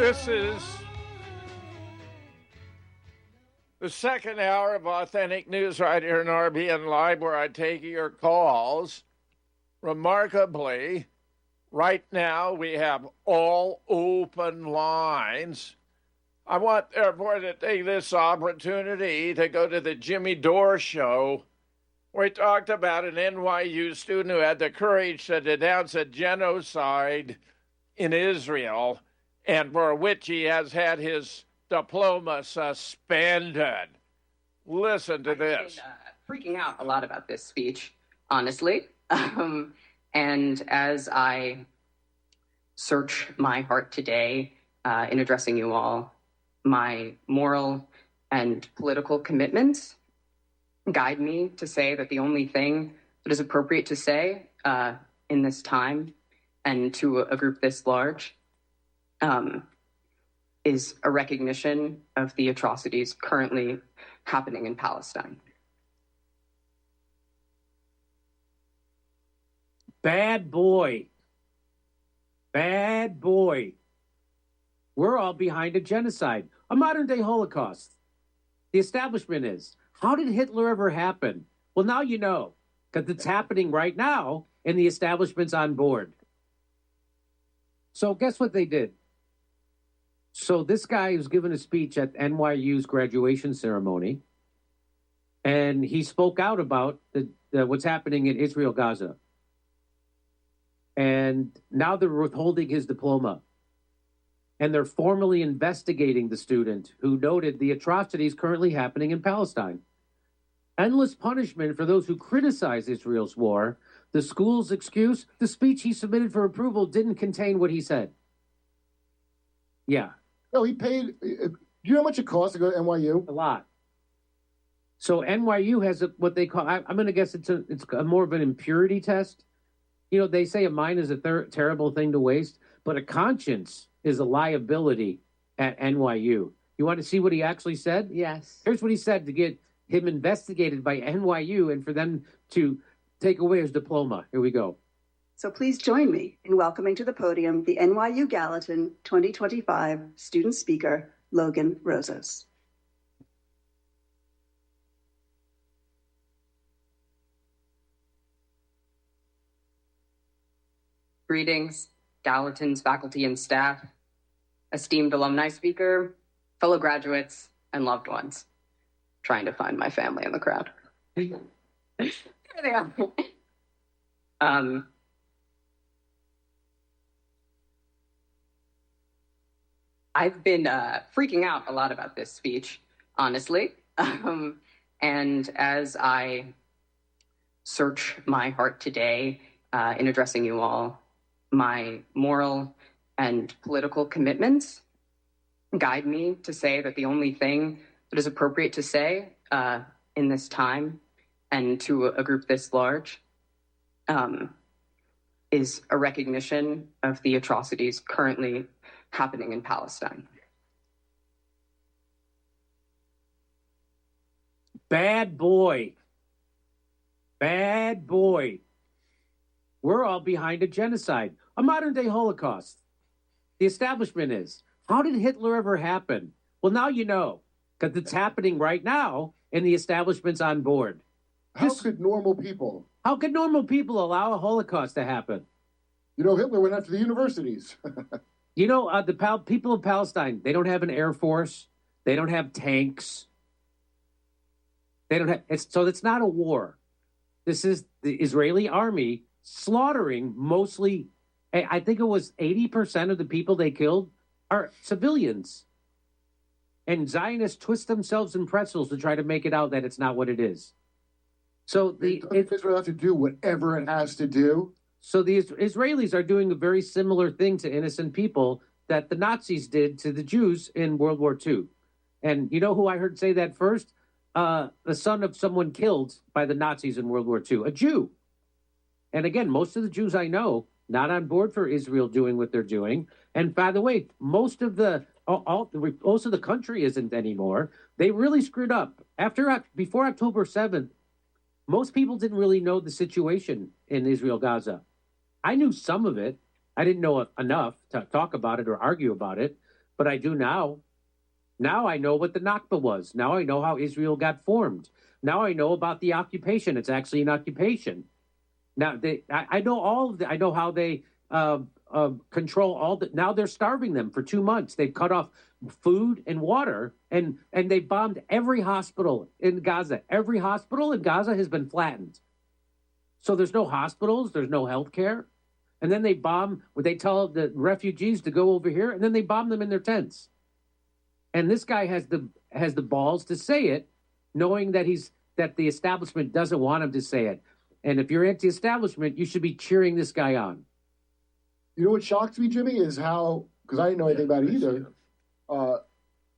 This is the second hour of Authentic News right here in RBN Live, where I take your calls. Remarkably, right now we have all open lines. I want, therefore, to take this opportunity to go to the Jimmy Dore show, where he talked about an NYU student who had the courage to denounce a genocide in Israel, and for which he has had his diploma suspended. Listen to this. I've been freaking out a lot about this speech, honestly. And as I search my heart today in addressing you all, my moral and political commitments guide me to say that the only thing that is appropriate to say in this time and to a group this large is a recognition of the atrocities currently happening in Palestine. Bad boy. Bad boy. We're all behind a genocide, a modern-day Holocaust. The establishment is. How did Hitler ever happen? Well, now you know, because it's happening right now, and the establishment's on board. So guess what they did? So this guy was given a speech at NYU's graduation ceremony, and he spoke out about what's happening in Israel, Gaza. And now they're withholding his diploma. And they're formally investigating the student who noted the atrocities currently happening in Palestine. Endless punishment for those who criticize Israel's war. The school's excuse, the speech he submitted for approval didn't contain what he said. Yeah. No, he paid. Do you know how much it costs to go to NYU? A lot. So NYU has what they call, I'm going to guess it's more of an impurity test. You know, they say a mind is a terrible thing to waste, but a conscience is a liability at NYU. You want to see what he actually said? Yes. Here's what he said to get him investigated by NYU and for them to take away his diploma. Here we go. So please join me in welcoming to the podium the NYU Gallatin 2025 student speaker, Logan Rosas. Greetings, Gallatin's faculty and staff, esteemed alumni speaker, fellow graduates, and loved ones. Trying to find my family in the crowd. There they are. I've been freaking out a lot about this speech, honestly. And as I search my heart today in addressing you all, my moral and political commitments guide me to say that the only thing that is appropriate to say in this time and to a group this large is a recognition of the atrocities currently happening in Palestine. Bad boy. Bad boy. We're all behind a genocide, a modern-day Holocaust. The establishment is. How did Hitler ever happen? Well, now you know, because it's happening right now, and the establishment's on board. How could normal people allow a Holocaust to happen? You know, Hitler went after the universities. You know, the people of Palestine, they don't have an air force. They don't have tanks. So it's not a war. This is the Israeli army slaughtering mostly, I think it was 80% of the people they killed are civilians. And Zionists twist themselves in pretzels to try to make it out that it's not what it is. So Israel has to do whatever it has to do. So the Israelis are doing a very similar thing to innocent people that the Nazis did to the Jews in World War II. And you know who I heard say that first? The son of someone killed by the Nazis in World War II, a Jew. And again, most of the Jews I know, not on board for Israel doing what they're doing. And by the way, most of the country isn't anymore. They really screwed up. Before October 7th, most people didn't really know the situation in Israel, Gaza. I knew some of it. I didn't know enough to talk about it or argue about it. but I do now. Now I know what the Nakba was. Now I know how Israel got formed. Now I know about the occupation. It's actually an occupation. Now I know all of the. I know how they control all the. Now they're starving them for 2 months. They've cut off food and water, and they bombed every hospital in Gaza. Every hospital in Gaza has been flattened. So there's no hospitals. There's no health care. And then they bomb. They tell the refugees to go over here, and then they bomb them in their tents. And this guy has the balls to say it, knowing that the establishment doesn't want him to say it. And if you're anti-establishment, you should be cheering this guy on. You know what shocks me, Jimmy, is how, because I didn't know anything about it either,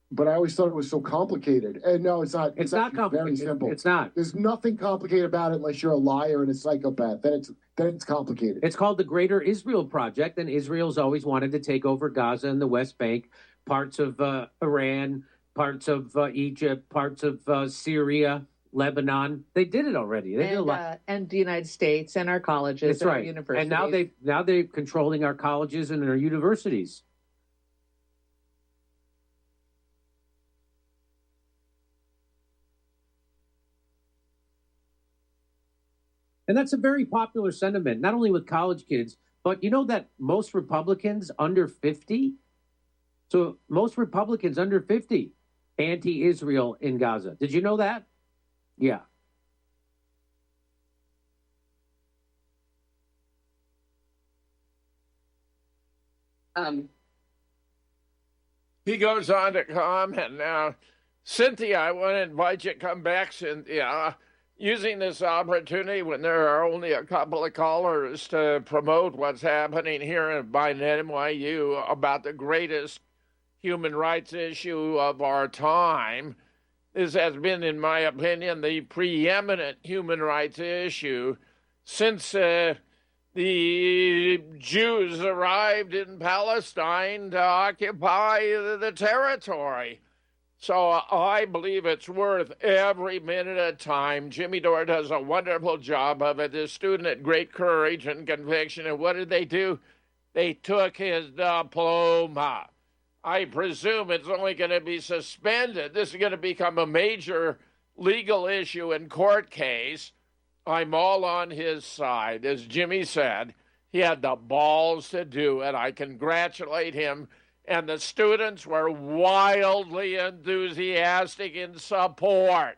but I always thought it was so complicated. And no, it's not. It's not complicated. Very simple. It's not. There's nothing complicated about it unless you're a liar and a psychopath. Then it's complicated. It's called the Greater Israel Project, and Israel's always wanted to take over Gaza and the West Bank, parts of Iran, parts of Egypt, parts of Syria, Lebanon. They did it already. They did a lot. And the United States and our colleges and our universities. And now they're controlling our colleges and our universities. And that's a very popular sentiment, not only with college kids, but you know that most Republicans under 50, so most Republicans under 50, anti-Israel in Gaza. Did you know that? Yeah. He goes on to comment now. Cynthia, I want to invite you to come back, Cynthia. Using this opportunity when there are only a couple of callers to promote what's happening here at NYU about the greatest human rights issue of our time. This has been, in my opinion, the preeminent human rights issue since the Jews arrived in Palestine to occupy the territory. So I believe it's worth every minute of time. Jimmy Dore does a wonderful job of it. This student had great courage and conviction. And what did they do? They took his diploma. I presume it's only going to be suspended. This is going to become a major legal issue and court case. I'm all on his side. As Jimmy said, he had the balls to do it. I congratulate him. And the students were wildly enthusiastic in support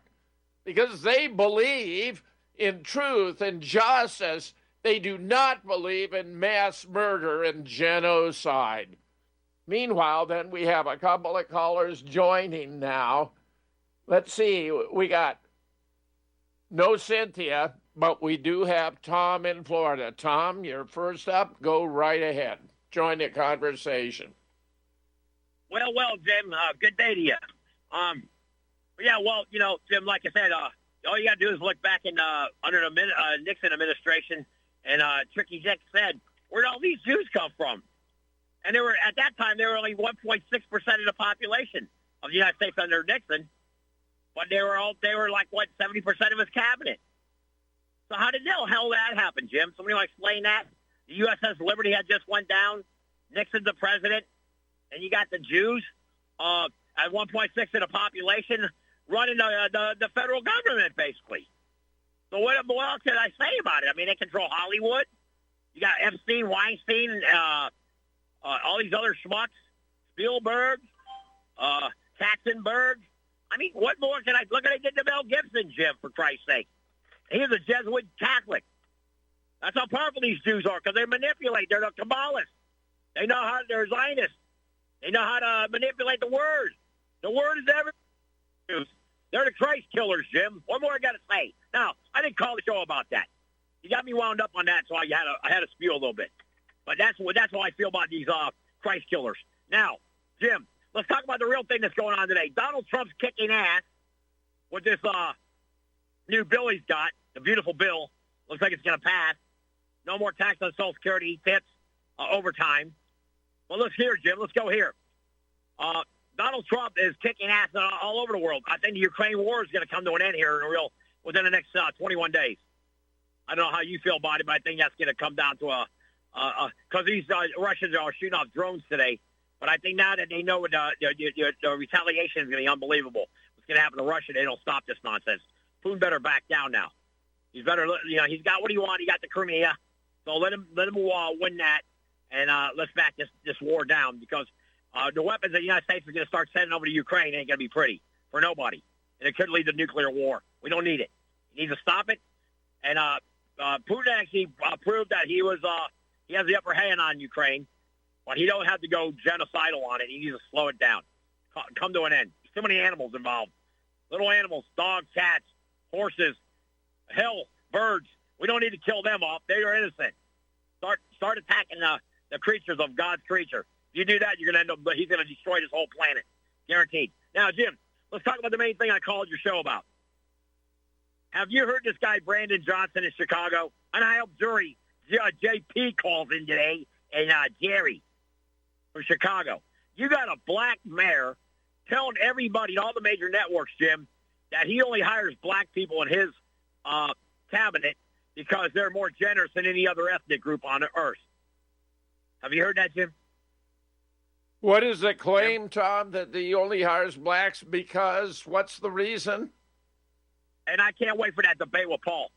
because they believe in truth and justice. They do not believe in mass murder and genocide. Meanwhile, then, we have a couple of callers joining now. Let's see. We got no Cynthia, but we do have Tom in Florida. Tom, you're first up. Go right ahead. Join the conversation. Well, Jim, good day to you. Jim, like I said, all you got to do is look back in under the Nixon administration, and Tricky Dick said, where'd all these Jews come from? And at that time, they were only 1.6% of the population of the United States under Nixon, but they were like, 70% of his cabinet. So how did the hell that happen, Jim? Somebody want to explain that? The USS Liberty had just went down. Nixon's the president. And you got the Jews at 1.6 of the population running the federal government, basically. So what else can I say about it? I mean, they control Hollywood. You got Epstein, Weinstein, all these other schmucks, Spielberg, Katzenberg. I mean, what more can I look at? They did to Mel Gibson, Jim, for Christ's sake. He was a Jesuit Catholic. That's how powerful these Jews are because they manipulate. They're the Kabbalists. They know how they're Zionists. They know how to manipulate the word. The word is everything. They're the Christ killers, Jim. What more I got to say? Now, I didn't call the show about that. You got me wound up on that, so I had to spew a little bit. But that's how I feel about these Christ killers. Now, Jim, let's talk about the real thing that's going on today. Donald Trump's kicking ass with this new bill he's got, the beautiful bill. Looks like it's going to pass. No more tax on Social Security, tips, overtime. Well, let's hear, Jim. Let's go here. Donald Trump is kicking ass all over the world. I think the Ukraine war is going to come to an end here within the next 21 days. I don't know how you feel about it, but I think that's going to come down to because these Russians are shooting off drones today But I think now that they know the retaliation is going to be unbelievable. What's going to happen to Russia, they don't stop this nonsense. Putin better back down now. He's better, he's got what he wants. He got the Crimea. So let him win that, and let's back this war down, because the weapons that the United States is going to start sending over to Ukraine ain't going to be pretty for nobody. And it could lead to nuclear war. We don't need it. He needs to stop it. And Putin actually proved that he has the upper hand on Ukraine, but he don't have to go genocidal on it. He needs to slow it down, come to an end. Too many animals involved. Little animals, dogs, cats, horses, hell, birds. We don't need to kill them off. They are innocent. Start attacking the creatures of God's creature. If you do that, you're going to end up, he's going to destroy this whole planet. Guaranteed. Now, Jim, let's talk about the main thing I called your show about. Have you heard this guy, Brandon Johnson, in Chicago? And I hope JP calls in today, and Jerry from Chicago. You got a black mayor telling everybody, all the major networks, Jim, that he only hires black people in his cabinet because they're more generous than any other ethnic group on earth. Have you heard that, Jim? What is the claim, Tom, that he only hires blacks because? What's the reason? And I can't wait for that debate with Paul.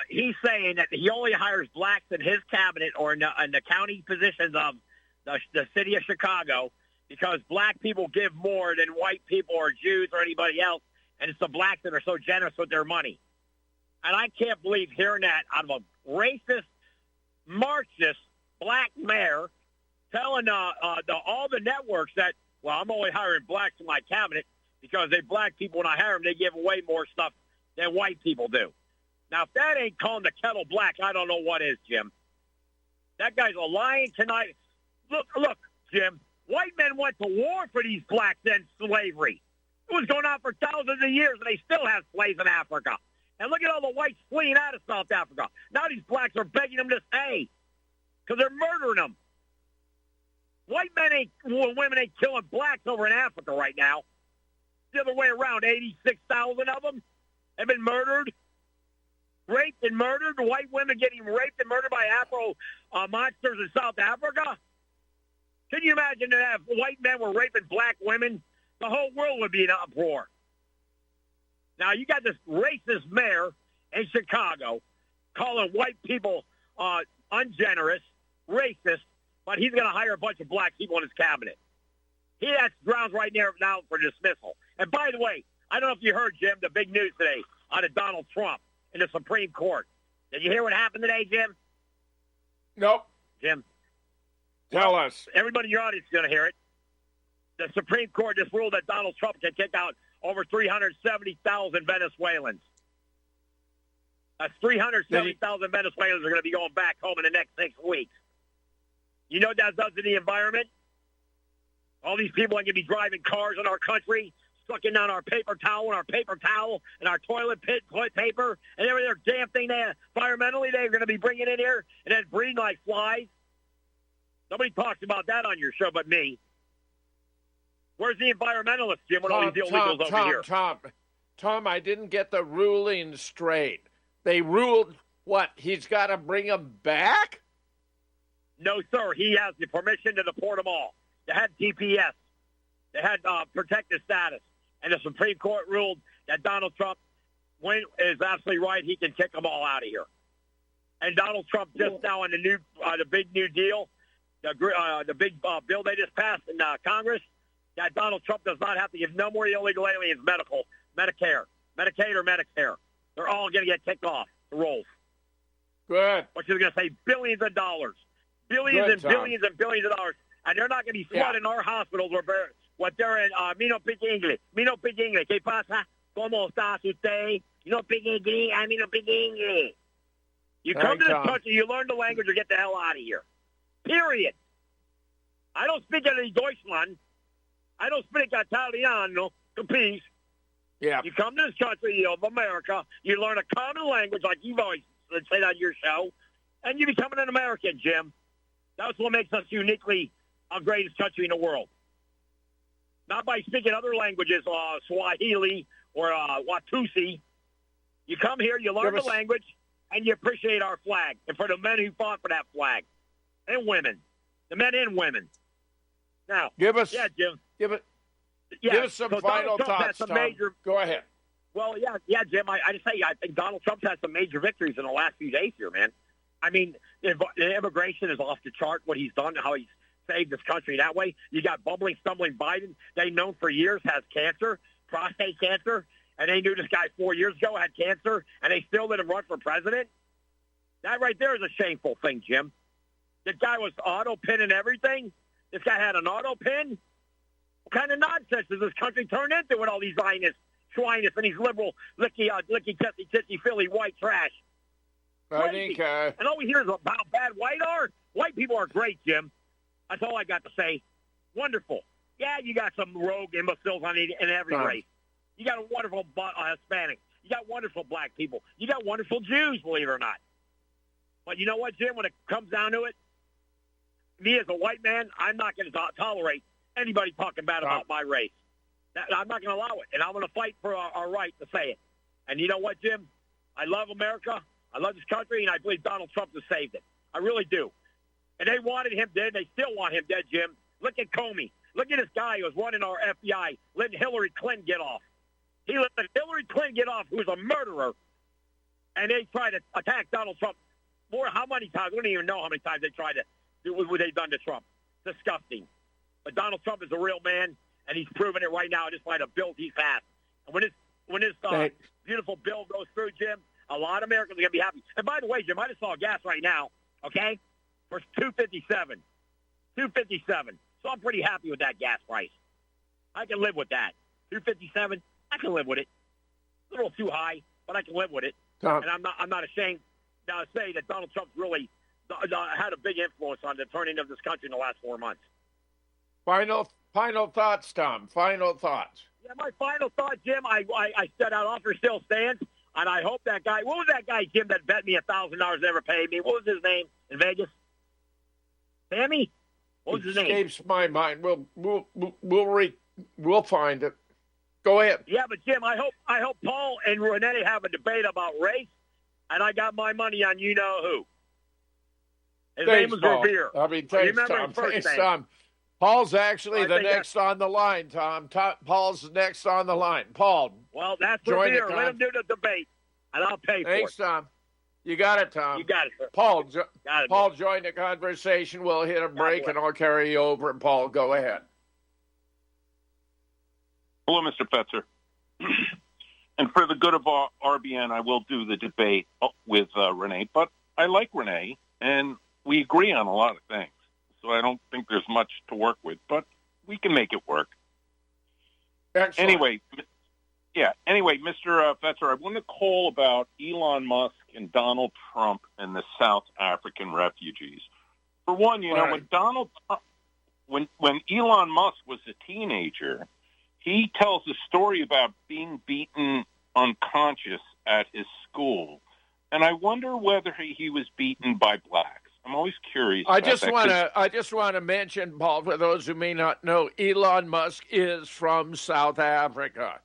He's saying that he only hires blacks in his cabinet or in the county positions of the city of Chicago because black people give more than white people or Jews or anybody else, and it's the blacks that are so generous with their money. And I can't believe hearing that out of a racist, Marxist black mayor telling all the networks that, well, I'm only hiring blacks in my cabinet because they black people, when I hire them, they give away more stuff than white people do. Now, if that ain't calling the kettle black, I don't know what is, Jim. That guy's a lying tonight. Look, Jim, white men went to war for these blacks in slavery. It was going on for thousands of years, and they still have slaves in Africa. And look at all the whites fleeing out of South Africa. Now these blacks are begging them to stay because they're murdering them. White men women ain't killing blacks over in Africa right now. The other way around, 86,000 of them have been murdered, raped and murdered. White women getting raped and murdered by Afro monsters in South Africa. Can you imagine that if white men were raping black women? The whole world would be in uproar. Now, you got this racist mayor in Chicago calling white people ungenerous, racist, but he's going to hire a bunch of black people in his cabinet. He has grounds right now for dismissal. And by the way, I don't know if you heard, Jim, the big news today out of Donald Trump in the Supreme Court. Did you hear what happened today, Jim? Nope. Jim? Tell us. Everybody in your audience is going to hear it. The Supreme Court just ruled that Donald Trump can kick out over 370,000 Venezuelans. That's 370,000 Venezuelans are going to be going back home in the next 6 weeks. You know what that does to the environment? All these people are going to be driving cars in our country, sucking down our paper towel and our toilet paper and every other damn thing environmentally they're going to be bringing in here and then breeding like flies. Nobody talks about that on your show but me. Where's the environmentalists, Jim, with all these illegals over here? Tom, I didn't get the ruling straight. They ruled, what, he's got to bring them back? No, sir. He has the permission to deport them all. They had TPS. They had protected status. And the Supreme Court ruled that Donald Trump is absolutely right. He can kick them all out of here. And Donald Trump just now on the big New Deal, the big bill they just passed in Congress, that Donald Trump does not have to give no more illegal aliens Medicare, Medicaid or Medicare. They're all going to get kicked off the rolls. Good. Which is going to save billions of dollars. Billions and billions and billions of dollars. And they're not going to be flooding our hospitals what they're in. Me no speak English. ¿Qué pasa? ¿Cómo está usted? You don't speak English. I no speak English. You come to this country, you learn the language, or get the hell out of here. Period. I don't speak any Deutschland. I don't speak Italiano, capisce? Yeah. You come to this country of America, you learn a common language like you've always said on your show, and you become an American, Jim. That's what makes us uniquely our greatest country in the world. Not by speaking other languages, Swahili or Watusi. You come here, you learn the language, and you appreciate our flag. And for the men who fought for that flag, and women, the men and women. Now, give us Jim. Give us some final thoughts, Tom. Go ahead. Well, yeah, Jim. I just say I think Donald Trump's had some major victories in the last few days here, man. I mean, the immigration is off the chart. What he's done, how he's saved this country that way. You got bumbling, stumbling Biden. They've known for years has cancer, prostate cancer, and they knew this guy 4 years ago had cancer, and they still let him run for president. That right there is a shameful thing, Jim. This guy was auto pin and everything. This guy had an auto pin. What kind of nonsense does this country turn into with all these Zionists, Schweinists, and these liberal, licky, titsy, Philly white trash? I think, and all we hear is about how bad white are. White people are great, Jim. That's all I got to say. Wonderful. Yeah, you got some rogue imbeciles in every race. You got a wonderful Hispanic. You got wonderful black people. You got wonderful Jews, believe it or not. But you know what, Jim? When it comes down to it, me as a white man, I'm not going to tolerate anybody talking bad about my race. I'm not going to allow it, and I'm going to fight for our right to say it. And you know what, Jim? I love America. I love this country, and I believe Donald Trump has saved it. I really do. And they wanted him dead. They still want him dead, Jim. Look at Comey. Look at this guy who was running our FBI, letting Hillary Clinton get off. He let Hillary Clinton get off, who's a murderer, and they tried to attack Donald Trump. How many times? We don't even know how many times they tried to do what they've done to Trump. Disgusting. But Donald Trump is a real man, and he's proven it right now just by the bill he's passed. And when this beautiful bill goes through, Jim, a lot of Americans are going to be happy. And by the way, Jim, I just saw gas right now, okay, for $2.57. $2.57. So I'm pretty happy with that gas price. I can live with that. $2.57, I can live with it. A little too high, but I can live with it. And I'm not ashamed to say that Donald Trump's really had a big influence on the turning of this country in the last 4 months. Final thoughts, Tom. Final thoughts. Yeah, my final thought, Jim, I said that offer still stands, and I hope that guy, what was that guy, Jim, that bet me $1,000 never paid me? What was his name in Vegas? Sammy? What was his name? Escapes my mind. We'll find it. Go ahead. Yeah, but Jim, I hope Paul and Renee have a debate about race, and I got my money on you know who. His name was Revere. Thanks, Tom. Thanks, Tom. Paul's actually the next on the line, Tom. Paul's next on the line. Paul. Well, that's Revere. Let him do the debate, and I'll pay for it. Thanks, Tom. You got it, Tom. You got it, sir. Paul, join the conversation. We'll hit a break, and I'll carry you over. And Paul, go ahead. Hello, Mr. Fetzer. And for the good of RBN, I will do the debate with Renee. But I like Renee, and we agree on a lot of things. So I don't think there's much to work with, but we can make it work. Excellent. Anyway, Mr. Fetzer, I want to call about Elon Musk and Donald Trump and the South African refugees. For one, when Elon Musk was a teenager, he tells a story about being beaten unconscious at his school. And I wonder whether he was beaten by blacks. I'm always curious. I just want to mention, Paul, for those who may not know, Elon Musk is from South Africa.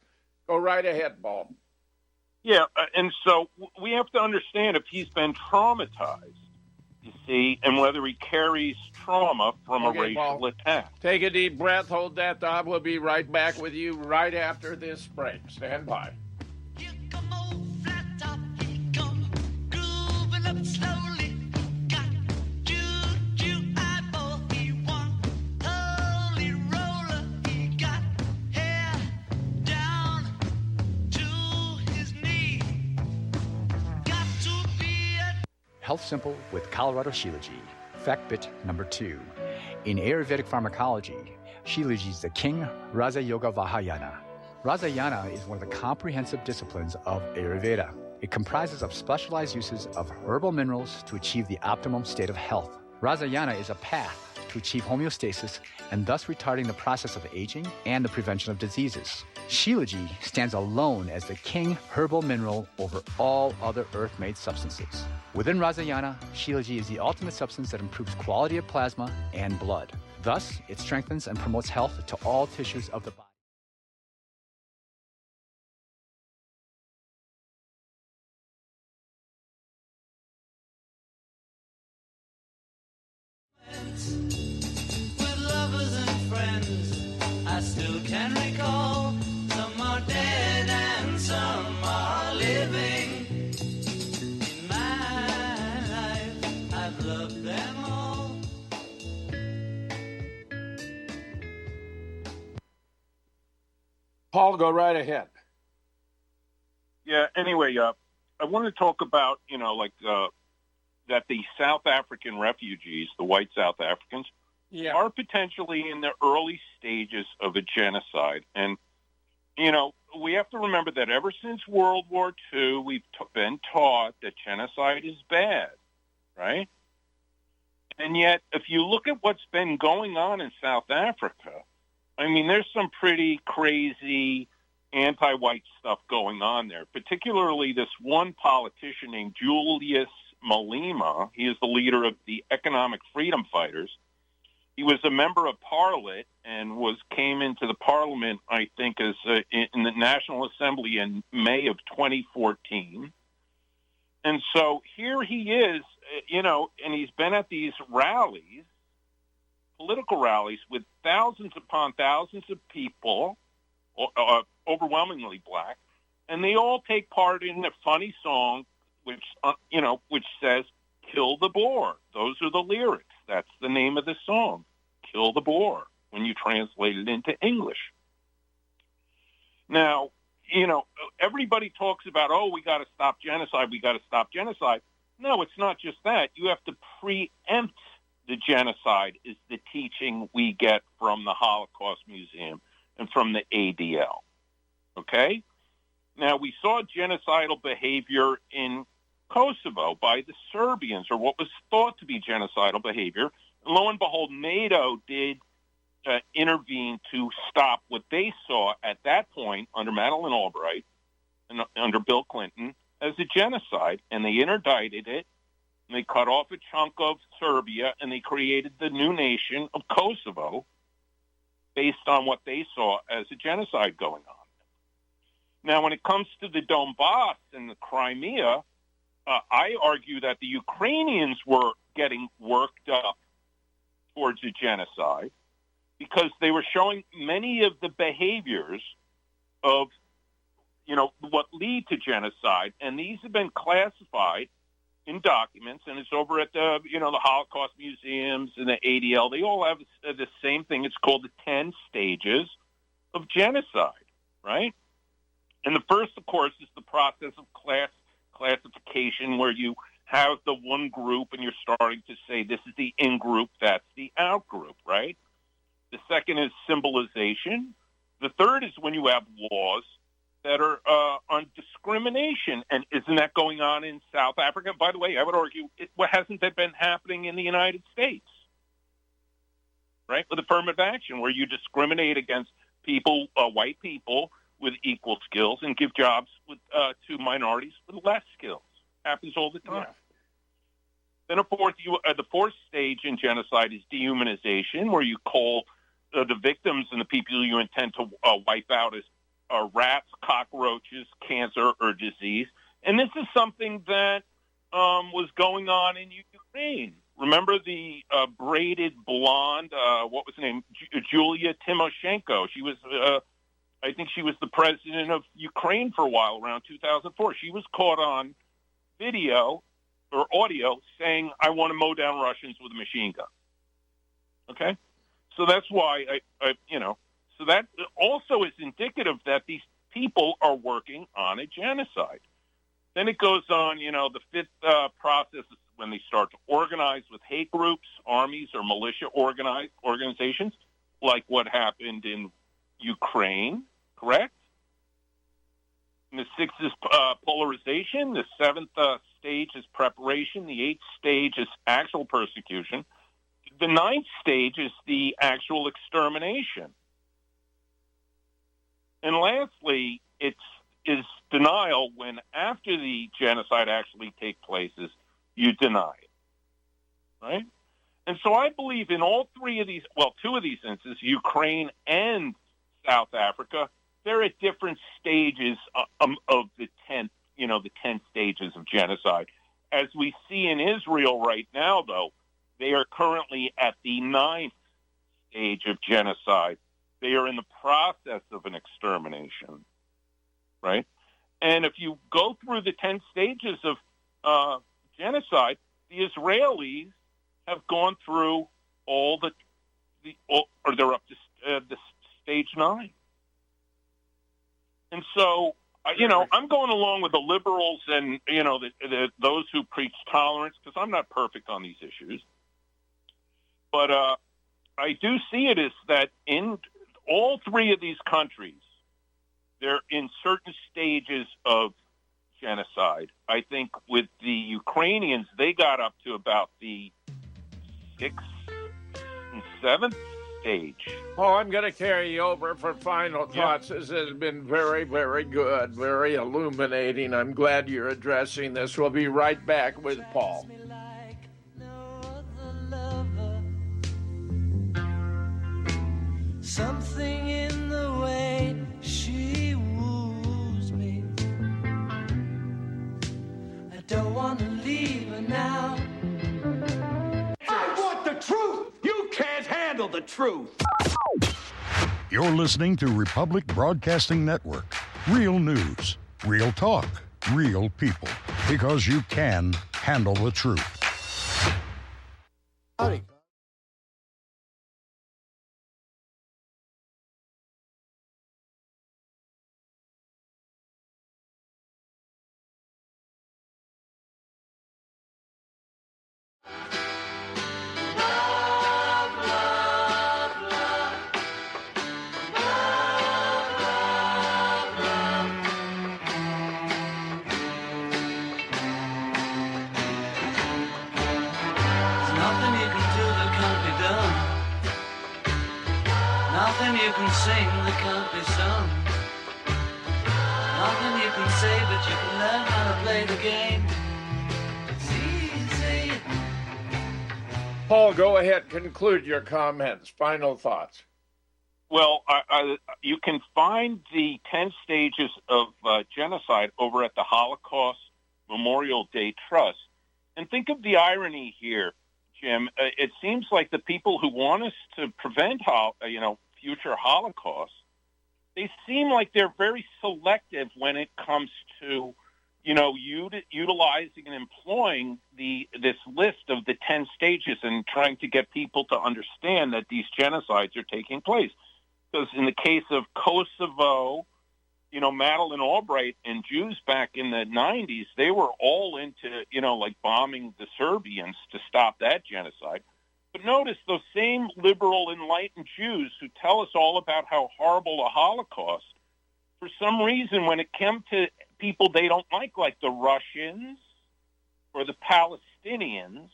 Go right ahead, Paul. Yeah, and so we have to understand if he's been traumatized, you see, and whether he carries trauma from a racial attack. Take a deep breath. Hold that thought. We'll be right back with you right after this break. Stand by. Health Simple with Colorado Shilajit. Fact bit number 2. In Ayurvedic pharmacology, Shilajit is the king Raja Yoga Vahayana. Rajayana is one of the comprehensive disciplines of Ayurveda. It comprises of specialized uses of herbal minerals to achieve the optimum state of health. Rajayana is a path to achieve homeostasis and thus retarding the process of aging and the prevention of diseases. Shilajit stands alone as the king herbal mineral over all other earth-made substances. Within Rajayana, Shilajit is the ultimate substance that improves quality of plasma and blood. Thus, it strengthens and promotes health to all tissues of the body. With lovers and friends. friends I still can recall. Some are dead and some are living. In my life, I've loved them all. Paul, go right ahead. Yeah, anyway, I want to talk about, that the South African refugees, the white South Africans, are potentially in the early stages of a genocide. And, we have to remember that ever since World War II, we've been taught that genocide is bad, right? And yet, if you look at what's been going on in South Africa, I mean, there's some pretty crazy anti-white stuff going on there, particularly this one politician named Julius Malema. He is the leader of the Economic Freedom Fighters. He was a member of Parliament and came into the Parliament, I think, as in the National Assembly in May of 2014. And so here he is, and he's been at these rallies, political rallies, with thousands upon thousands of people, overwhelmingly black, and they all take part in a funny song, which says "Kill the Boer." Those are the lyrics. That's the name of the song, "Kill the Boer," when you translate it into English. Now, everybody talks about, we got to stop genocide. We got to stop genocide. No, it's not just that. You have to preempt the genocide, is the teaching we get from the Holocaust Museum and from the ADL. Okay? Now, we saw genocidal behavior in Kosovo by the Serbians, or what was thought to be genocidal behavior. And lo and behold, NATO did intervene to stop what they saw at that point under Madeleine Albright and under Bill Clinton as a genocide, and they interdicted it, and they cut off a chunk of Serbia, and they created the new nation of Kosovo based on what they saw as a genocide going on. Now, when it comes to the Donbass and the Crimea, I argue that the Ukrainians were getting worked up towards a genocide because they were showing many of the behaviors of, what lead to genocide, and these have been classified in documents, and it's over at the, the Holocaust museums and the ADL. They all have the same thing. It's called the 10 stages of genocide, right? And the first, of course, is the process of classification, where you have the one group and you're starting to say this is the in-group, that's the out-group, right? The second is symbolization. The third is when you have laws that are on discrimination. And isn't that going on in South Africa? By the way, I would argue, hasn't that been happening in the United States? Right? With affirmative action, where you discriminate against people, white people, with equal skills and give jobs to minorities with less skills. Happens all the time. Yeah. Then the fourth stage in genocide is dehumanization, where you call the victims and the people you intend to wipe out as rats, cockroaches, cancer, or disease. And this is something that was going on in Ukraine. Remember the braided blonde, what was her name? Julia Tymoshenko. She was, I think she was the president of Ukraine for a while, around 2004. She was caught on video or audio saying, "I want to mow down Russians with a machine gun." Okay? So that's why so that also is indicative that these people are working on a genocide. Then it goes on, the fifth process is when they start to organize with hate groups, armies, or militia organizations, like what happened in Ukraine, correct? And the sixth is polarization. The seventh stage is preparation. The eighth stage is actual persecution. The ninth stage is the actual extermination. And lastly, is denial, when after the genocide actually takes place, you deny it, right? And so I believe in all three of these, two of these instances, Ukraine and South Africa, they're at different stages of the 10 stages of genocide. As we see in Israel right now, though, they are currently at the 9th stage of genocide. They are in the process of an extermination, right? And if you go through the 10 stages of genocide, the Israelis have gone through all or they're up to the stage 9. And so, I'm going along with the liberals and, those who preach tolerance, because I'm not perfect on these issues. But I do see it as that in all 3 of these countries, they're in certain stages of genocide. I think with the Ukrainians, they got up to about the 6th and 7th stage. Oh, I'm going to carry you over for final thoughts. This has been very, very good, very illuminating. I'm glad you're addressing this. We'll be right back with Paul. Something in the way she woos me. I don't want to leave her now. I want the truth. You can't handle the truth. You're listening to Republic Broadcasting Network. Real news, real talk, real people. Because you can handle the truth. Howdy. You can sing that can't be sung. Nothing you can say, but you can learn how to play the game. It's easy. Paul, go ahead. Conclude your comments. Final thoughts. Well, you can find the 10 stages of genocide over at the Holocaust Memorial Day Trust. And think of the irony here, Jim. It seems like the people who want us to prevent, future Holocaust, they seem like they're very selective when it comes to, utilizing and employing this list of the 10 stages and trying to get people to understand that these genocides are taking place. Because in the case of Kosovo, Madeleine Albright and Jews back in the 90s, they were all into, bombing the Serbians to stop that genocide. But notice those same liberal, enlightened Jews who tell us all about how horrible the Holocaust, for some reason, when it came to people they don't like the Russians or the Palestinians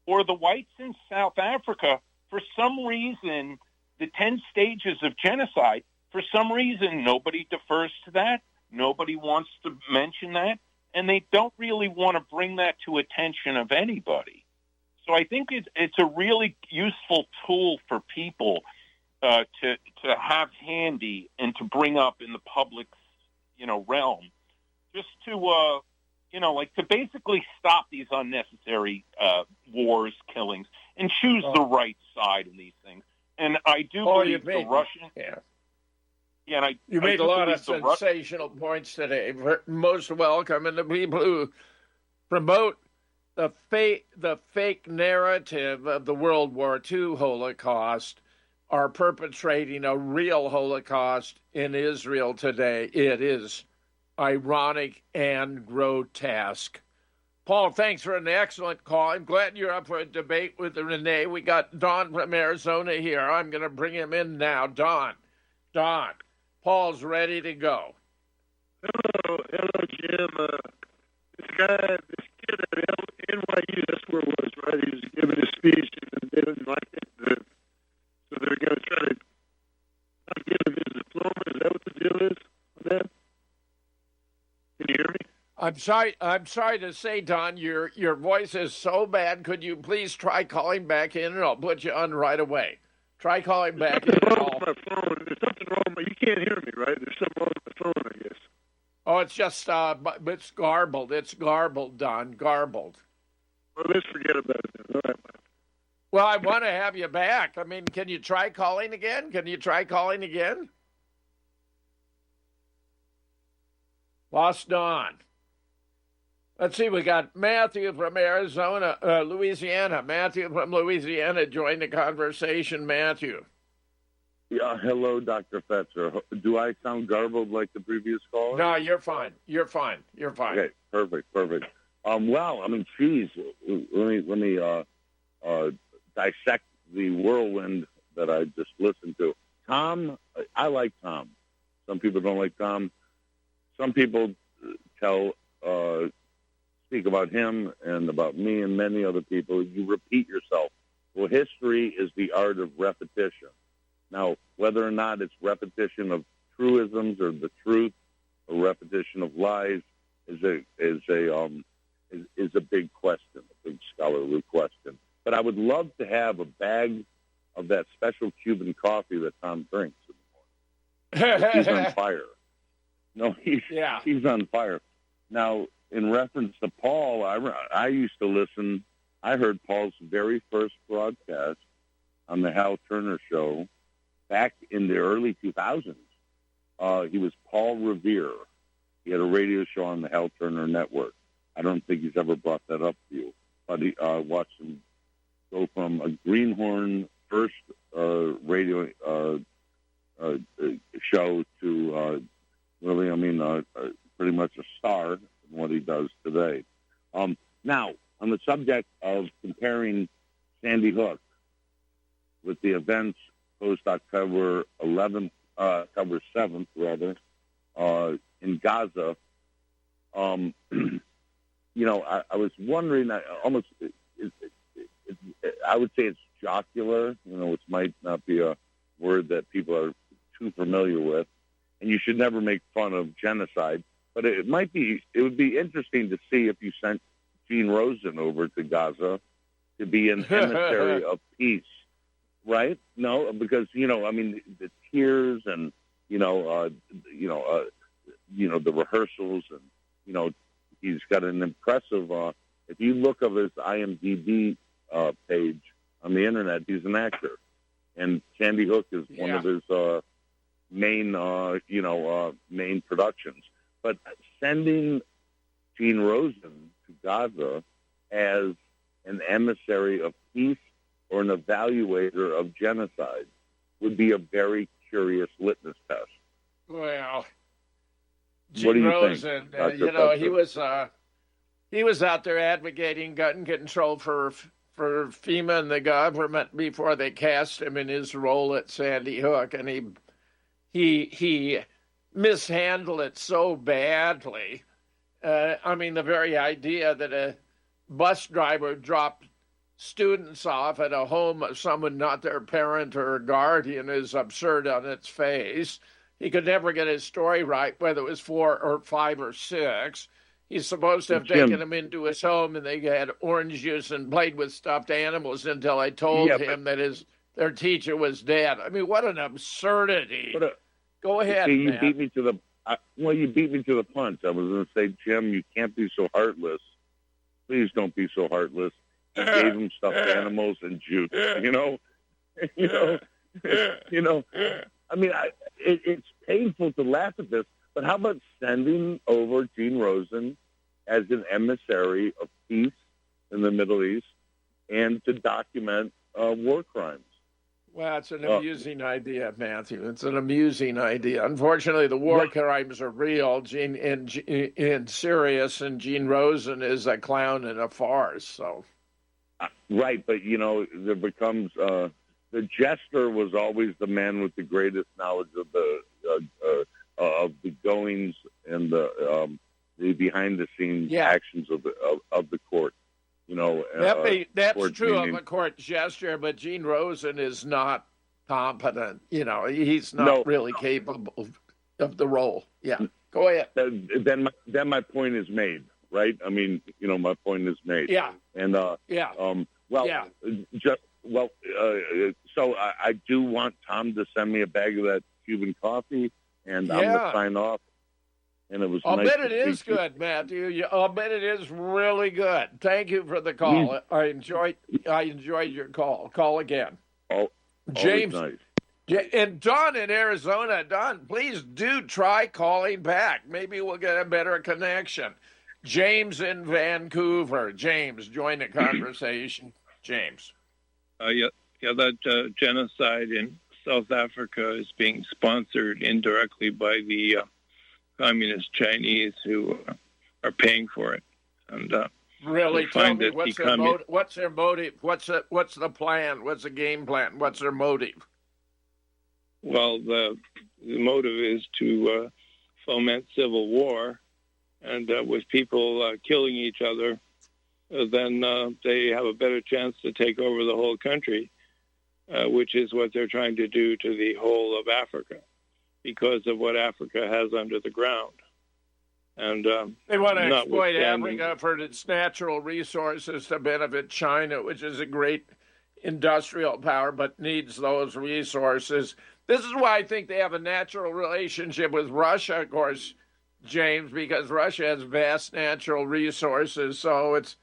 or the whites in South Africa, for some reason, the 10 stages of genocide, for some reason, nobody defers to that. Nobody wants to mention that. And they don't really want to bring that to attention of anybody. So I think it's a really useful tool for people to have handy and to bring up in the public, realm, just to, to basically stop these unnecessary wars, killings, and choose the right side in these things. And I do believe the Russians... Yeah, and you made a lot of sensational points today. Most welcome, and the people who promote the fake narrative of the World War II Holocaust are perpetrating a real Holocaust in Israel today. It is ironic and grotesque. Paul, thanks for an excellent call. I'm glad you're up for a debate with Renee. We got Don from Arizona here. I'm going to bring him in now. Don, Paul's ready to go. Hello, Jim. This kid at NYU, that's where it was, right? He was giving a speech, and they didn't like it. So they're going to try to not give him his diploma. Is that what the deal is on that? Can you hear me? I'm sorry to say, Don, your voice is so bad. Could you please try calling back in, and I'll put you on right away. Try calling back in. There's something wrong with my phone. There's something wrong, but you can't hear me, right? There's something wrong with my phone, I guess. Oh, it's just, it's garbled. It's garbled, Don, garbled. Well, let's forget about it then. All right, Well, I want to have you back. I mean, can you try calling again? Lost Don. Let's see, we got Matthew from Louisiana. Matthew from Louisiana, join the conversation. Matthew. Yeah, hello, Dr. Fetzer. Do I sound garbled like the previous caller? No, you're fine. Okay, perfect. Well, I mean, geez, let me dissect the whirlwind that I just listened to. Tom, I like Tom. Some people don't like Tom. Some people speak about him and about me and many other people. You repeat yourself. Well, history is the art of repetition. Now, whether or not it's repetition of truisms or the truth, or repetition of lies, is a big question, a big scholarly question. But I would love to have a bag of that special Cuban coffee that Tom drinks in the morning. He's on fire. No, he's on fire. Now, in reference to Paul, I used to listen. I heard Paul's very first broadcast on the Hal Turner Show back in the early 2000s. He was Paul Revere. He had a radio show on the Hal Turner Network. I don't think he's ever brought that up to you, but he watched him go from a greenhorn first radio show to really, I mean, pretty much a star in what he does today. Now, on the subject of comparing Sandy Hook with the events post October 7th, in Gaza, you know, I was wondering, I would say it's jocular, you know, which might not be a word that people are too familiar with, and you should never make fun of genocide, but it would be interesting to see if you sent Gene Rosen over to Gaza to be an emissary of peace, right? No, because, you know, I mean, the tears and, the rehearsals and, you know, he's got an impressive, if you look at his IMDb page on the internet, he's an actor. And Sandy Hook is one of his main productions. But sending Gene Rosen to Gaza as an emissary of peace or an evaluator of genocide would be a very curious litmus test. Well, what do Gene you Rosen, think, he was out there advocating gun control for FEMA and the government before they cast him in his role at Sandy Hook, and he mishandled it so badly. I mean, the very idea that a bus driver dropped students off at a home of someone not their parent or guardian is absurd on its face. He could never get his story right, whether it was 4 or 5 or 6. He's supposed to have taken them into his home, and they had orange juice and played with stuffed animals until I told him that their teacher was dead. I mean, what an absurdity! Go ahead, see, you Matt. beat me to the punch. I was going to say, Jim, you can't be so heartless. Please don't be so heartless. He gave him stuffed animals and juice. I mean, it's painful to laugh at this, but how about sending over Gene Rosen as an emissary of peace in the Middle East and to document war crimes? Well, it's an amusing idea, Matthew. It's an amusing idea. Unfortunately, the war crimes are real, and serious, and Gene Rosen is a clown and a farce. So, right, but there becomes the jester was always the man with the greatest knowledge of the goings and the behind the scenes actions of the court. That's true of a court jester, but Gene Rosen is not competent. He's not really capable of the role. Yeah, go ahead. Then my point is made, right? I mean, my point is made. Yeah. And so I do want Tom to send me a bag of that Cuban coffee, and I'm going to sign off. and it was. I'll nice bet to it is speak to good, Matthew. I'll bet it is really good. Thank you for the call. I enjoyed your call. Call again. James. Nice. And Don in Arizona, Don, please do try calling back. Maybe we'll get a better connection. James in Vancouver. James, join the conversation. James. That genocide in South Africa is being sponsored indirectly by the communist Chinese who are paying for it. And really, tell me what's their motive? What's their motive? What's the plan? What's the game plan? What's their motive? Well, the motive is to foment civil war, and with people killing each other, then they have a better chance to take over the whole country, which is what they're trying to do to the whole of Africa, because of what Africa has under the ground. And they want to exploit Africa for its natural resources to benefit China, which is a great industrial power, but needs those resources. This is why I think they have a natural relationship with Russia, of course, James, because Russia has vast natural resources. So it's,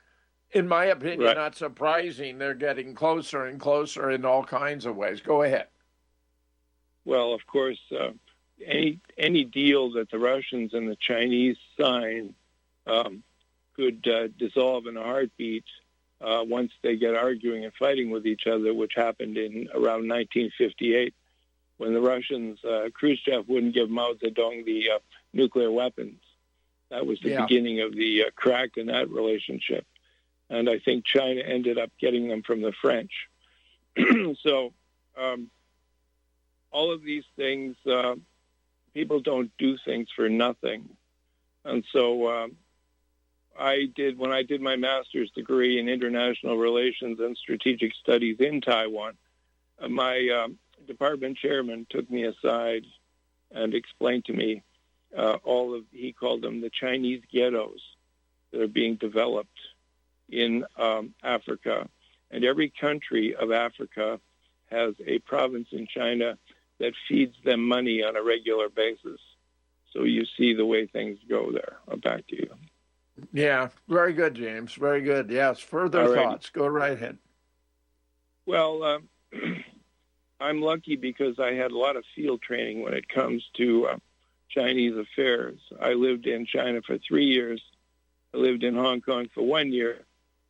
in my opinion, not surprising they're getting closer and closer in all kinds of ways. Go ahead. Well, of course, any deal that the Russians and the Chinese sign could dissolve in a heartbeat once they get arguing and fighting with each other, which happened in around 1958. When the Russians, Khrushchev wouldn't give Mao Zedong the nuclear weapons. That was the beginning of the crack in that relationship. And I think China ended up getting them from the French. So all of these things, people don't do things for nothing. And so when I did my master's degree in international relations and strategic studies in Taiwan, my department chairman took me aside and explained to me he called them the Chinese ghettos that are being developed in Africa. And every country of Africa has a province in China that feeds them money on a regular basis. So you see the way things go there. Back to you. Yeah, very good, James. Very good. Yes, further thoughts. Go right ahead. Well, I'm lucky because I had a lot of field training when it comes to Chinese affairs. I lived in China for 3 years. I lived in Hong Kong for 1 year,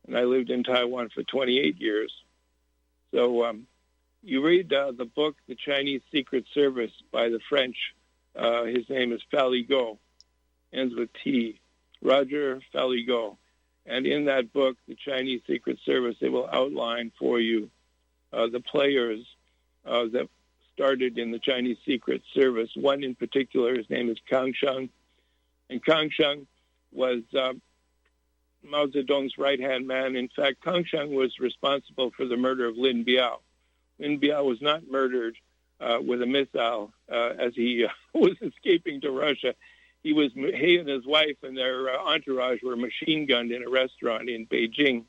and I lived in Taiwan for 28 years. So you read the book, The Chinese Secret Service by the French. His name is Faligot, ends with T, Roger Faligot. And in that book, The Chinese Secret Service, they will outline for you the players that started in the Chinese Secret Service. One in particular, his name is Kang Sheng. And Kang Sheng was Mao Zedong's right-hand man. In fact, Kang Sheng was responsible for the murder of Lin Biao. Lin Biao was not murdered with a missile as he was escaping to Russia. He and his wife and their entourage were machine gunned in a restaurant in Beijing.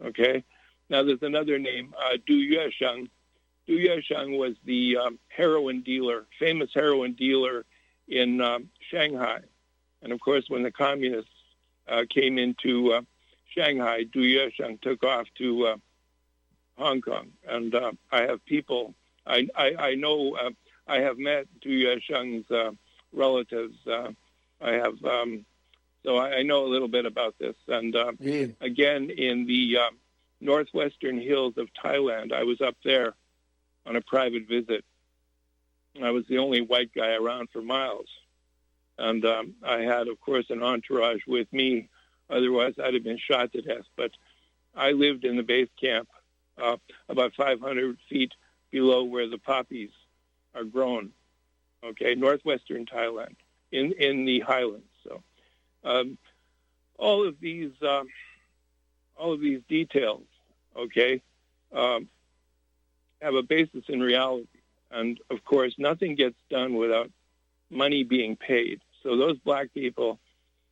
Okay? Now, there's another name, Du Yuesheng. Du Yuesheng was the famous heroin dealer in Shanghai. And, of course, when the communists came into Shanghai, Du Yuesheng took off to Hong Kong. And I have people, I know, I have met Du Yuesheng's relatives. So I know a little bit about this. And again, in the northwestern hills of Thailand, I was up there on a private visit. I was the only white guy around for miles. And I had, of course, an entourage with me. Otherwise, I'd have been shot to death. But I lived in the base camp about 500 feet below where the poppies are grown, okay, northwestern Thailand, in the highlands. So all of these details, okay, have a basis in reality. And, of course, nothing gets done without money being paid. So those black people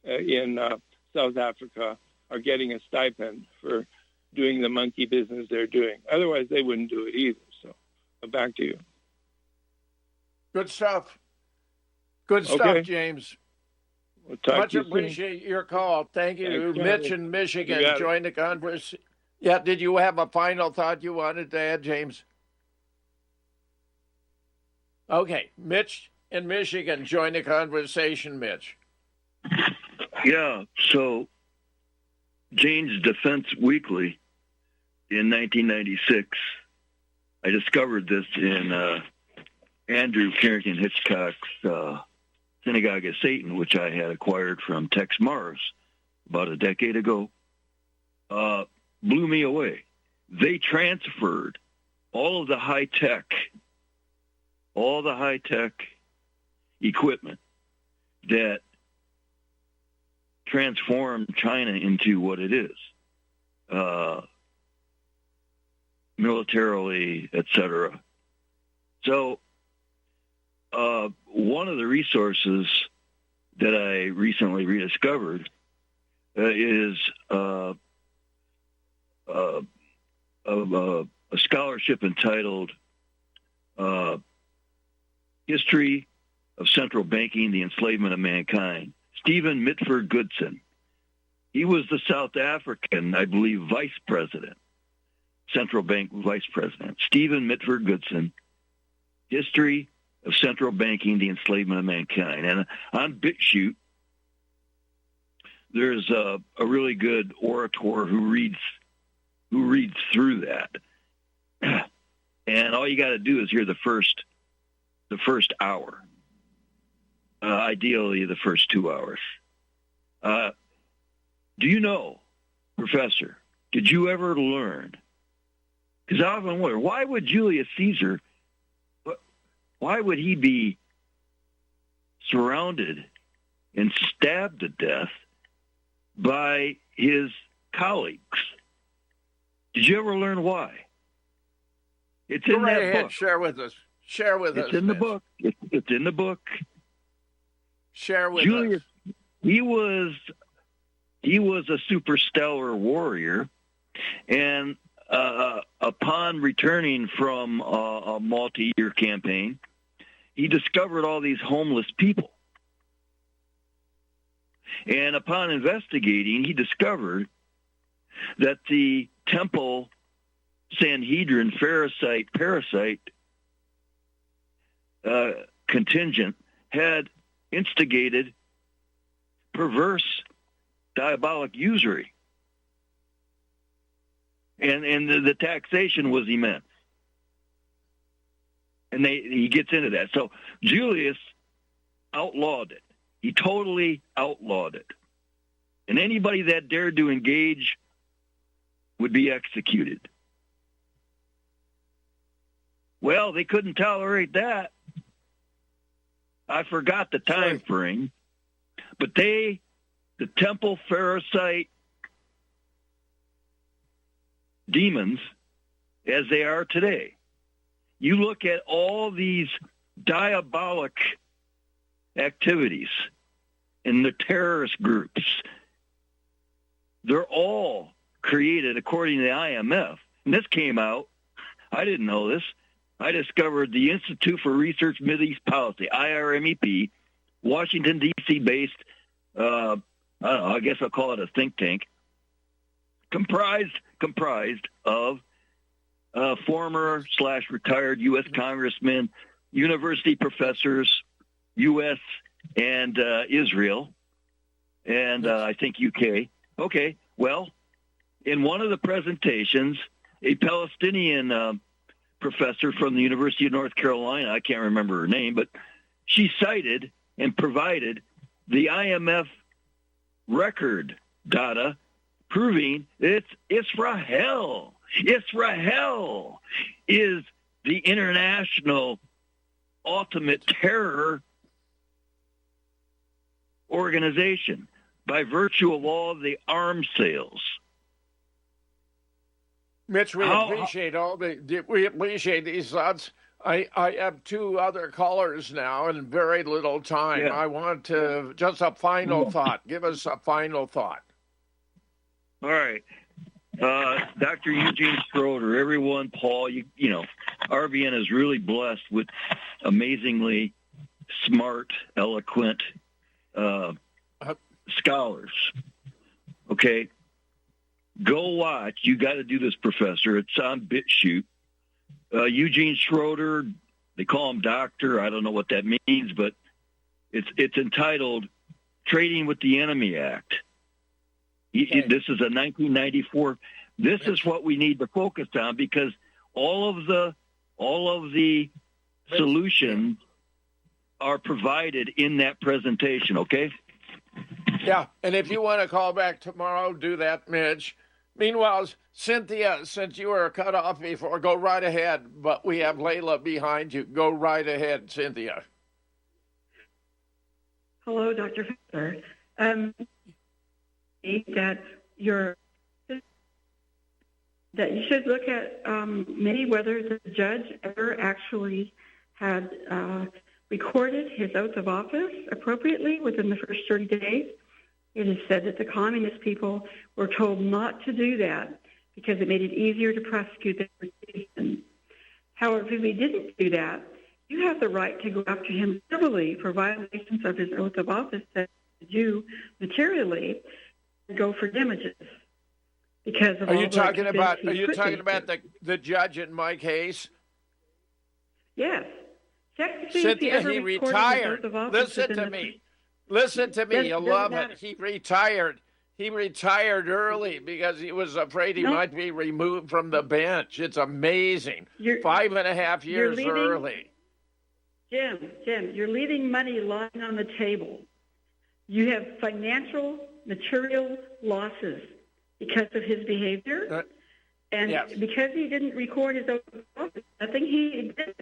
in South Africa are getting a stipend for doing the monkey business they're doing. Otherwise, they wouldn't do it either. So back to you. Good stuff. Good stuff, James. We'll talk Much to you soon. appreciate your call. Thank you. Thanks, Mitch Charlie. in Michigan You got it. joined the conversation. Yeah, did you have a final thought you wanted to add, James? Okay, Mitch in Michigan joined the conversation, Mitch. Yeah, so Jane's Defense Weekly in 1996, I discovered this in Andrew Carrington Hitchcock's Synagogue of Satan, which I had acquired from Tex Mars about a decade ago. Blew me away. They transferred all of the high-tech equipment that transformed China into what it is, militarily, etc. So one of the resources that I recently rediscovered is a scholarship entitled History of Central Banking, the Enslavement of Mankind. Stephen Mitford Goodson. He was the South African, I believe, vice president, central bank vice president. Stephen Mitford Goodson, History of Central Banking, the Enslavement of Mankind. And on BitChute, there's a really good orator who reads through that. And all you got to do is hear the first hour. Ideally, the first 2 hours. Do you know, Professor, did you ever learn? Because I often wonder, why would Julius Caesar, why would he be surrounded and stabbed to death by his colleagues? Did you ever learn why? It's in that book. Share with us. Share with us. It's in the book. It's in the book. Share with Julius, us. He was a superstellar warrior, and upon returning from a multi-year campaign, he discovered all these homeless people. And upon investigating, he discovered that the temple Sanhedrin Pharisite parasite contingent had instigated perverse diabolic usury. And the taxation was immense. And he gets into that. So Julius outlawed it. He totally outlawed it. And anybody that dared to engage would be executed. Well, they couldn't tolerate that. I forgot the time frame, but the temple Pharisite demons, as they are today, you look at all these diabolic activities in the terrorist groups, they're all created according to the IMF. And this came out, I didn't know this, I discovered the Institute for Research Mideast Policy, IRMEP, Washington, D.C. based, I don't know, I guess I'll call it a think tank, comprised of former/retired U.S. congressmen, university professors, U.S. and Israel, and I think UK. Okay, well, in one of the presentations, a Palestinian professor from the University of North Carolina, I can't remember her name, but she cited and provided the IMF record data proving it's Israel. Israel is the international ultimate terror organization by virtue of all the arms sales. Mitch, we appreciate these thoughts. I have two other callers now and very little time. Yeah. I want to just a final thought. Give us a final thought. All right. Dr. Eugene Schroeder, everyone, Paul, you know, RBN is really blessed with amazingly smart, eloquent scholars. Okay, go watch. You got to do this, Professor. It's on BitChute. Eugene Schroeder, they call him Doctor. I don't know what that means, but it's entitled "Trading with the Enemy Act." This is a 1994. This is what we need to focus on, because all of the solutions are provided in that presentation. Okay. Yeah, and if you want to call back tomorrow, do that, Mitch. Meanwhile, Cynthia, since you were cut off before, go right ahead. But we have Layla behind you. Go right ahead, Cynthia. Hello, Dr. Fisher. That you should look at maybe whether the judge ever actually had recorded his oath of office appropriately within the first 30 days. It is said that the communist people were told not to do that because it made it easier to prosecute them for treason. However, if he didn't do that, you have the right to go after him civilly for violations of his oath of office that you materially go for damages. Because of are you talking about the judge in my case? Yes. Check to see Cynthia, if he retired. Listen to me. Listen to me. You'll love it. He retired. He retired early because he was afraid he might be removed from the bench. It's amazing. 5.5 years early. Jim, you're leaving money lying on the table. You have financial, material losses because of his behavior. And because he didn't record his oath of office, nothing he did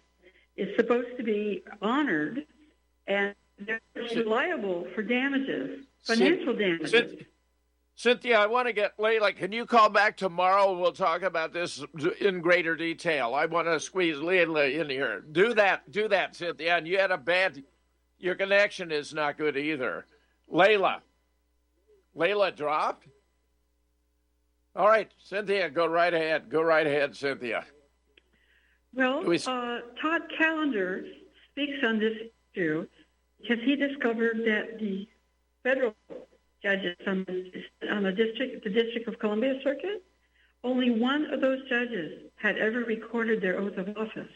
is supposed to be honored, and they're liable for damages, financial damages. Cynthia, I want to get Layla. Can you call back tomorrow? We'll talk about this in greater detail. I want to squeeze Layla in here. Do that, Cynthia. And you had your connection is not good either. Layla dropped? All right, Cynthia, go right ahead. Go right ahead, Cynthia. Well, Todd Callender speaks on this issue because he discovered that the federal judges on the District of Columbia Circuit, only one of those judges had ever recorded their oath of office.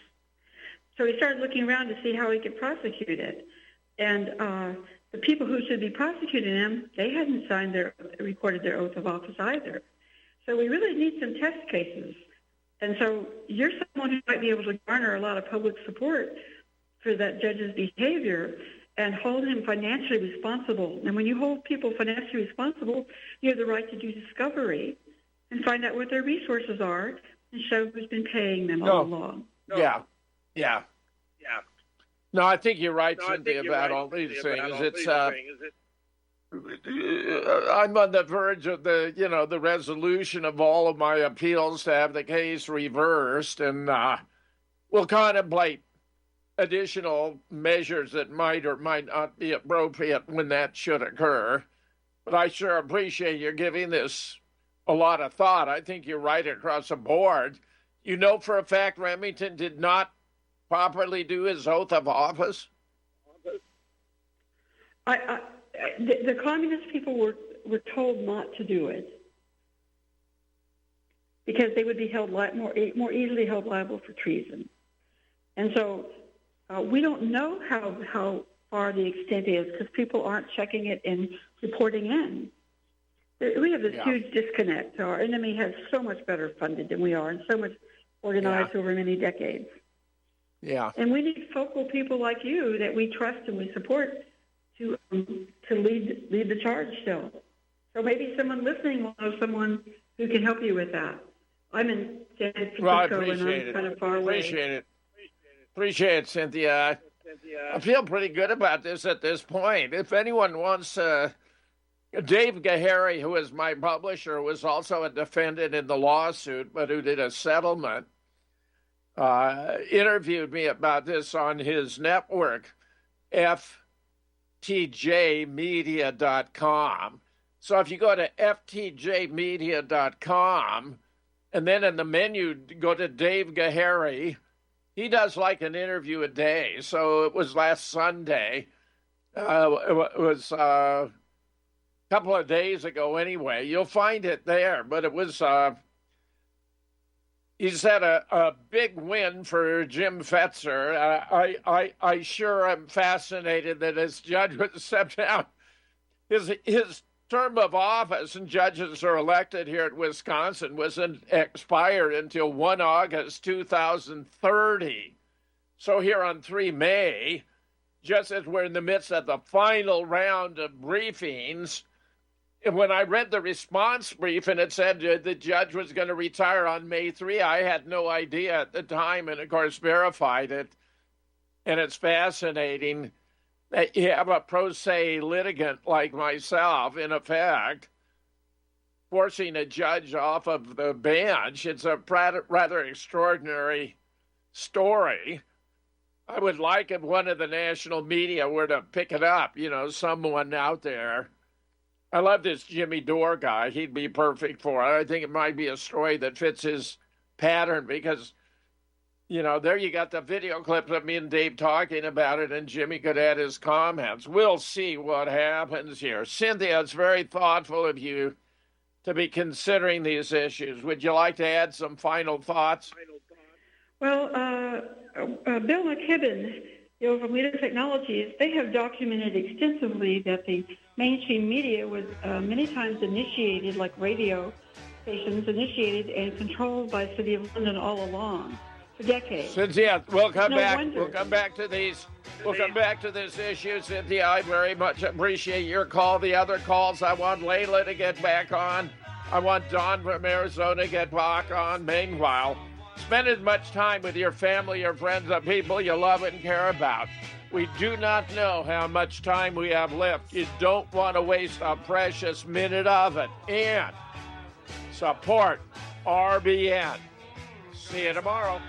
So he started looking around to see how he could prosecute it. And the people who should be prosecuting him, they hadn't recorded their oath of office either. So we really need some test cases. And so you're someone who might be able to garner a lot of public support for that judge's behavior and hold him financially responsible. And when you hold people financially responsible, you have the right to do discovery and find out what their resources are and show who's been paying them all along. Yeah. No, I think you're right, Cynthia, about all these things. I'm on the verge of the resolution of all of my appeals to have the case reversed, and we'll contemplate additional measures that might or might not be appropriate when that should occur. But I sure appreciate you giving this a lot of thought. I think you're right across the board. You know for a fact Remington did not properly do his oath of office? The communist people were told not to do it because they would be held more easily held liable for treason. And so we don't know how far the extent is because people aren't checking it and reporting in. We have this huge disconnect. Our enemy has so much better funded than we are and so much organized over many decades. Yeah. And we need focal people like you that we trust and we support to lead the charge still. So maybe someone listening will know someone who can help you with that. I'm in San Francisco and I'm kind of far away. Appreciate it, Cynthia. I feel pretty good about this at this point. If anyone wants, Dave Gahary, who is my publisher, was also a defendant in the lawsuit, but who did a settlement, interviewed me about this on his network, ftjmedia.com. So if you go to ftjmedia.com, and then in the menu, go to Dave Gahary, he does like an interview a day. So it was last Sunday. It was couple of days ago anyway. You'll find it there, but it was, he said a big win for Jim Fetzer. I sure am fascinated that as judge would step down. His term of office, and judges are elected here at Wisconsin, wasn't expired until 1 August 2030. So here on 3 May, just as we're in the midst of the final round of briefings, and when I read the response brief and it said the judge was going to retire on May 3, I had no idea at the time, and of course verified it. And it's fascinating that you have a pro se litigant like myself, in effect, forcing a judge off of the bench. It's a rather extraordinary story. I would like if one of the national media were to pick it up, someone out there. I love this Jimmy Dore guy. He'd be perfect for it. I think it might be a story that fits his pattern because, there you got the video clips of me and Dave talking about it, and Jimmy could add his comments. We'll see what happens here. Cynthia, it's very thoughtful of you to be considering these issues. Would you like to add some thoughts? Well, Bill McKibben, from Leader Technologies, they have documented extensively that the mainstream media was many times initiated, like radio stations, initiated and controlled by the City of London all along for decades. Cynthia, we'll come back. Wonder. We'll come back to these. We'll come back to this issue, Cynthia. I very much appreciate your call. The other calls, I want Layla to get back on. I want Don from Arizona to get back on. Meanwhile, spend as much time with your family, your friends, the people you love and care about. We do not know how much time we have left. You don't want to waste a precious minute of it. And support RBN. See you tomorrow.